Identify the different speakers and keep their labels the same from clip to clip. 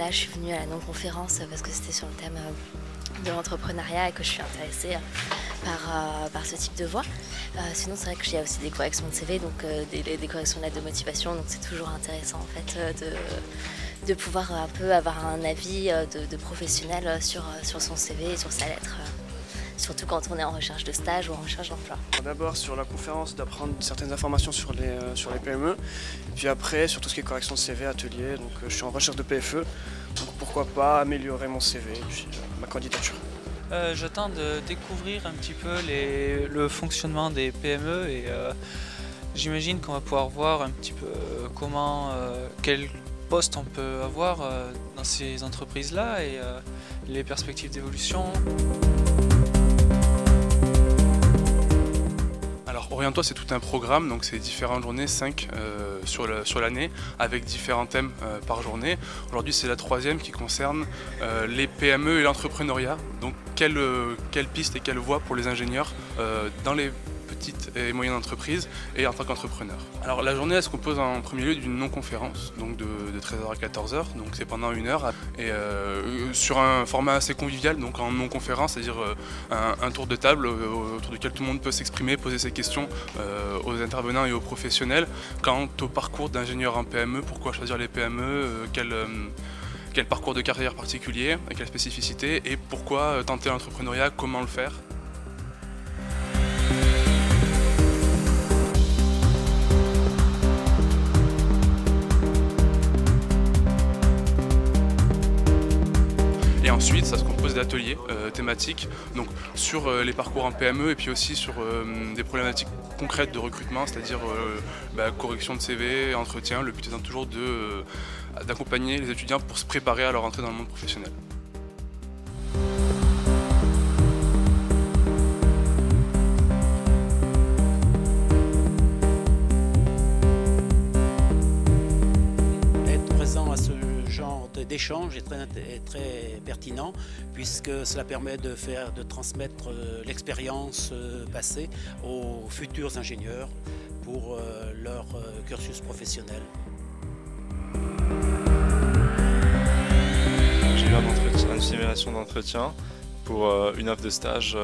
Speaker 1: là, je suis venue à la non-conférence parce que c'était sur le thème de l'entrepreneuriat et que je suis intéressée par ce type de voix. Sinon, c'est vrai qu'il y a aussi des corrections de CV, donc des corrections de lettres de motivation, donc c'est toujours intéressant en fait de pouvoir un peu avoir un avis de professionnel sur son CV et sur sa lettre. Surtout quand on est en recherche de stage ou en recherche d'emploi.
Speaker 2: D'abord sur la conférence d'apprendre certaines informations sur les PME, puis après sur tout ce qui est correction de CV, atelier, donc je suis en recherche de PFE, donc pourquoi pas améliorer mon CV et puis ma candidature.
Speaker 3: J'attends de découvrir un petit peu le fonctionnement des PME et j'imagine qu'on va pouvoir voir un petit peu quel poste on peut avoir dans ces entreprises-là et les perspectives d'évolution.
Speaker 4: Alors Oriente-toi, c'est tout un programme, donc c'est différentes journées, 5 sur l'année, avec différents thèmes par journée. Aujourd'hui c'est la 3e qui concerne les PME et l'entrepreneuriat. Donc quelle piste et quelle voie pour les ingénieurs dans les petites et moyennes entreprises et en tant qu'entrepreneur. Alors la journée elle se compose en premier lieu d'une non-conférence, donc de 13h à 14h, donc c'est pendant 1 heure, et sur un format assez convivial, donc en non-conférence, c'est-à-dire un tour de table autour duquel tout le monde peut s'exprimer, poser ses questions aux intervenants et aux professionnels quant au parcours d'ingénieur en PME, pourquoi choisir les PME, quel parcours de carrière particulier, quelle spécificité et pourquoi tenter l'entrepreneuriat, comment le faire. Et ensuite, ça se compose d'ateliers thématiques donc sur les parcours en PME et puis aussi sur des problématiques concrètes de recrutement, c'est-à-dire correction de CV, entretien, le but étant toujours d'accompagner les étudiants pour se préparer à leur entrée dans le monde professionnel.
Speaker 5: D'échange est très pertinent puisque cela permet de transmettre l'expérience passée aux futurs ingénieurs pour leur cursus professionnel.
Speaker 6: J'ai eu une simulation d'entretien pour une offre de stage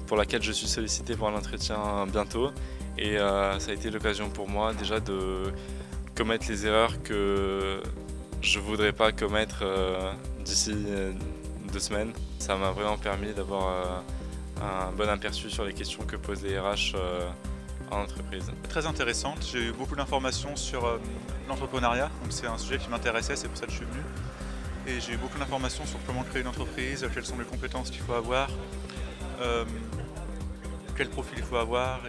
Speaker 6: pour laquelle je suis sollicité pour un entretien bientôt et ça a été l'occasion pour moi déjà de commettre les erreurs que je voudrais pas commettre d'ici 2 semaines. Ça m'a vraiment permis d'avoir un bon aperçu sur les questions que posent les RH en entreprise.
Speaker 7: Très intéressante, j'ai eu beaucoup d'informations sur l'entrepreneuriat, donc c'est un sujet qui m'intéressait, c'est pour ça que je suis venu. Et j'ai eu beaucoup d'informations sur comment créer une entreprise, quelles sont les compétences qu'il faut avoir, quel profil il faut avoir.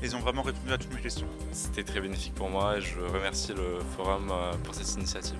Speaker 7: Ils ont vraiment répondu à toutes mes questions.
Speaker 6: C'était très bénéfique pour moi et je remercie le forum pour cette initiative.